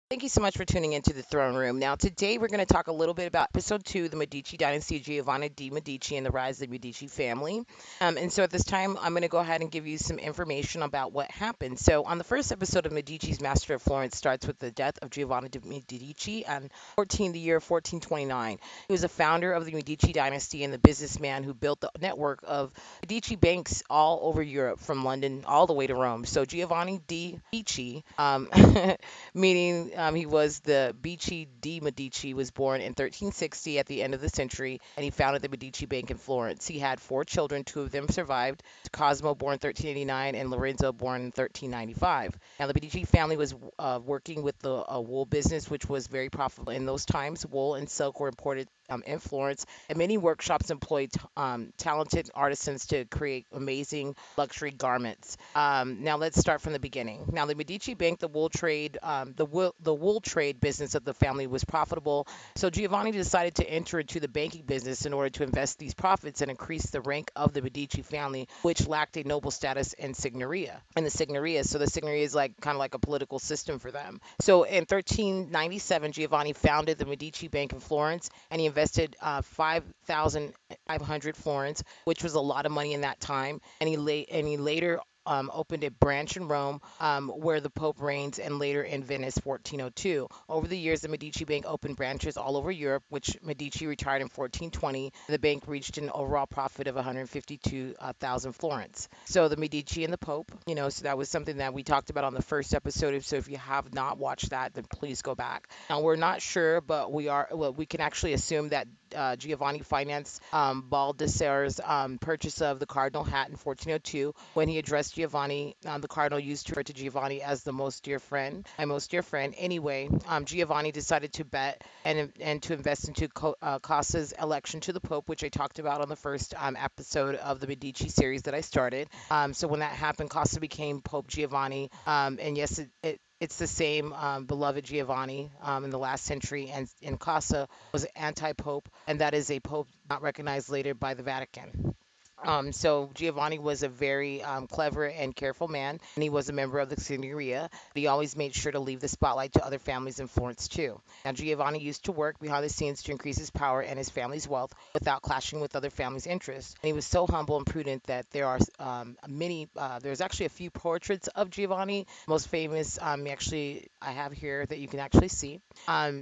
Thank you so much for tuning into the Throne Room. Now, today we're going to talk a little bit about episode two, the Medici dynasty, Giovanni di Medici, and the rise of the Medici family. And so at this time, I'm going to go ahead and give you some information about what happened. So, on the first episode of Medici's Master of Florence starts with the death of Giovanni de Medici on the year 1429. He was a founder of the Medici dynasty and the businessman who built the network of Medici banks all over Europe, from London all the way to Rome. So, Giovanni di Medici, meaning he was the Medici di Medici, was born in 1360 at the end of the century, and he founded the Medici Bank in Florence. He had four children, two of them survived: Cosimo, born 1389, and Lorenzo, born in 1395. Now, the Medici family was working with the wool business, which was very profitable in those times. Wool and silk were imported in Florence, and many workshops employed talented artisans to create amazing luxury garments. Now let's start from the beginning. Now the Medici Bank, the wool trade business of the family was profitable, so Giovanni decided to enter into the banking business in order to invest these profits and increase the rank of the Medici family, which lacked a noble status in Signoria. In the Signoria, so the Signoria is like kind of like a political system for them. So in 1397, Giovanni founded the Medici Bank in Florence, and he invested 5,500 florins, which was a lot of money in that time. And he later opened a branch in Rome, where the Pope reigns, and later in Venice, 1402. Over the years, the Medici Bank opened branches all over Europe, which Medici retired in 1420. The bank reached an overall profit of 152,000 florins. So the Medici and the Pope, so that was something that we talked about on the first episode. So if you have not watched that, then please go back. Now we're not sure, but we can actually assume that Giovanni financed Baldessar's purchase of the cardinal hat in 1402. When he addressed Giovanni, the cardinal used to refer to Giovanni as the most dear friend, my most dear friend. Anyway, Giovanni decided to bet and to invest into Cassa's election to the Pope, which I talked about on the first episode of the Medici series that I started. So when that happened, Cassa became Pope Giovanni, and yes, it's the same beloved Giovanni in the last century, and in Casa was anti-pope, and that is a pope not recognized later by the Vatican. So Giovanni was a very clever and careful man, and he was a member of the Signoria. He always made sure to leave the spotlight to other families in Florence too. Now Giovanni used to work behind the scenes to increase his power and his family's wealth without clashing with other families' interests. And he was so humble and prudent that there are there's actually a few portraits of Giovanni. Most famous, actually, I have here that you can actually see.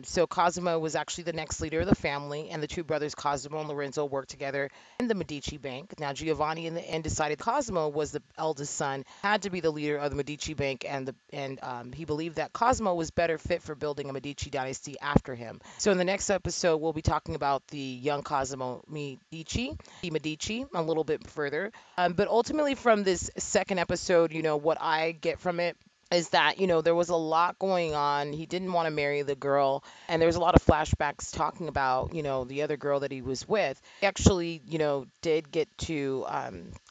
So Cosimo was actually the next leader of the family, and the two brothers Cosimo and Lorenzo worked together in the Medici Bank. Now, Giovanni in the end decided Cosimo was the eldest son, had to be the leader of the Medici Bank, and he believed that Cosimo was better fit for building a Medici dynasty after him. So, in the next episode, we'll be talking about the young Cosimo Medici, a little bit further. But ultimately, from this second episode, what I get from it is that there was a lot going on. He didn't want to marry the girl, and there was a lot of flashbacks talking about the other girl that he was with. He actually did get to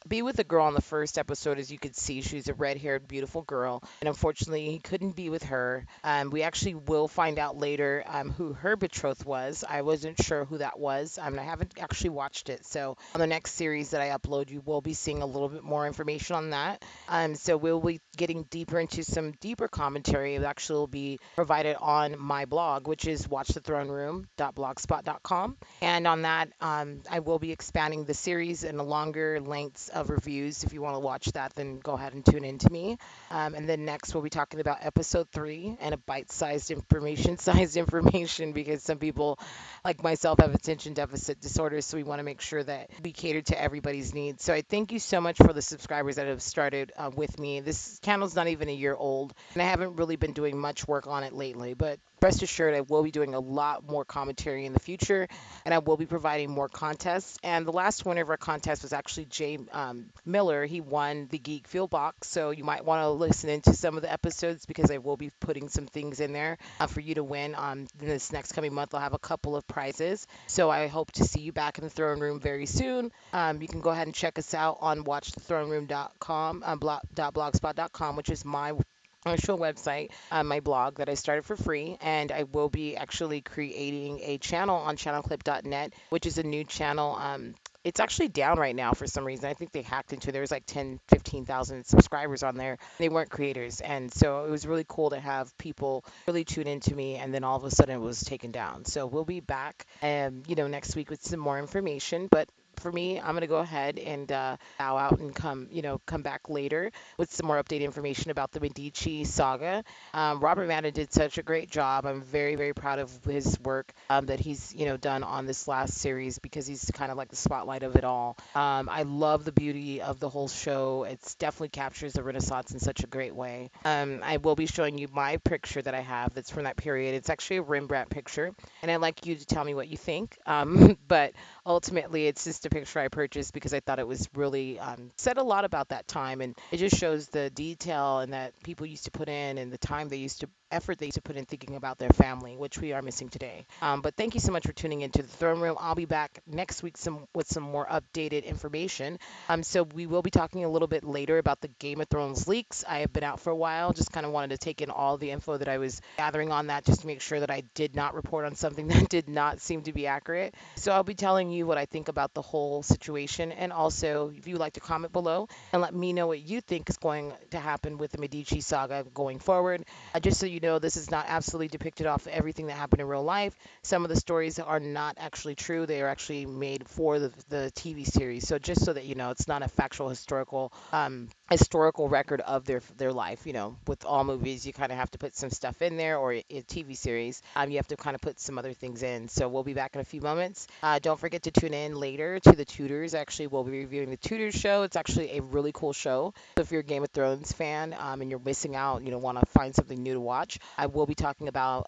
be with the girl on the first episode. As you could see, she's a red-haired beautiful girl, and unfortunately he couldn't be with her. We actually will find out later who her betrothed was. I wasn't sure who that was. I haven't actually watched it, so on the next series that I upload, you will be seeing a little bit more information on that. So we'll be getting deeper into some deeper commentary. It actually will be provided on my blog, which is watchthethroneroom.blogspot.com. And on that, I will be expanding the series in a longer lengths of reviews. If you want to watch that, then go ahead and tune in to me. And then next, we'll be talking about episode three, and a bite-sized sized information, because some people, like myself, have attention deficit disorder. So we want to make sure that we cater to everybody's needs. So I thank you so much for the subscribers that have started with me. This channel's not even a year old, and I haven't really been doing much work on it lately, but rest assured I will be doing a lot more commentary in the future, and I will be providing more contests. And the last winner of our contest was actually Jay Miller. He won the Geek Fuel Box, so you might want to listen into some of the episodes, because I will be putting some things in there for you to win. In this next coming month, I'll have a couple of prizes, so I hope to see you back in the throne room very soon. You can go ahead and check us out on watchthethroneroom.com, blogspot.com, which is my actual website, my blog that I started for free. And I will be actually creating a channel on channelclip.net, which is a new channel It's actually down right now for some reason. I think they hacked into there's like 10, 15,000 subscribers on there. They weren't creators. And so it was really cool to have people really tune into me. And then all of a sudden it was taken down. So we'll be back, next week with some more information. But for me, I'm going to go ahead and bow out and come back later with some more updated information about the Medici saga. Robert Madden did such a great job. I'm very, very proud of his work that he's, done on this last series because he's kind of like the spotlight of it all. I love the beauty of the whole show. It's definitely captures the Renaissance in such a great way. I will be showing you my picture that I have that's from that period. It's actually a Rembrandt picture, and I'd like you to tell me what you think. But ultimately, it's just a picture I purchased because I thought it was really said a lot about that time, and it just shows the detail and that people used to put in and the time they used to effort they used to put in thinking about their family, which we are missing today. But thank you so much for tuning into the throne room. I'll be back next week with some more updated information. So we will be talking a little bit later about the Game of Thrones leaks. I have been out for a while, just kind of wanted to take in all the info that I was gathering on that, just to make sure that I did not report on something that did not seem to be accurate. So I'll be telling you what I think about the whole situation, and also if you would like to comment below and let me know what you think is going to happen with the Medici saga going forward. Just so you know, this is not absolutely depicted off everything that happened in real life. Some of the stories are not actually true. They are actually made for the TV series. So just so that you know, it's not a factual historical record of their life. With all movies, you kind of have to put some stuff in there, or a TV series, you have to kind of put some other things in. So we'll be back in a few moments. Don't forget to tune in later to the Tudors. Actually, we'll be reviewing the Tudors show. It's actually a really cool show. So if you're a Game of Thrones fan and you're missing out, want to find something new to watch, I will be talking about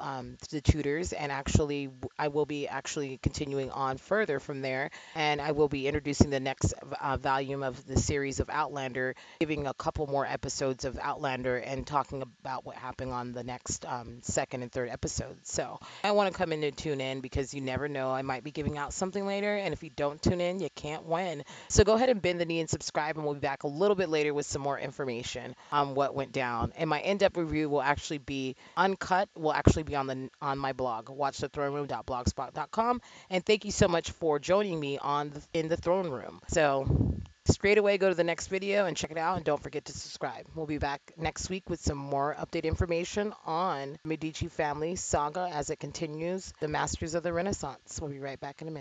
the Tudors, and actually I will be actually continuing on further from there, and I will be introducing the next volume of the series of Outlander, giving a couple more episodes of Outlander and talking about what happened on the next second and third episodes. So I want to come in and tune in because you never know. I might be giving out something later, and if you don't tune in, you can't win. So go ahead and bend the knee and subscribe, and we'll be back a little bit later with some more information on what went down. And my in-depth review will actually be uncut, will actually be on my blog, watchthethroneroom.blogspot.com. And thank you so much for joining me in the throne room. So straight away, go to the next video and check it out, and don't forget to subscribe. We'll be back next week with some more update information on Medici family saga as it continues, the masters of the Renaissance. We'll be right back in a minute.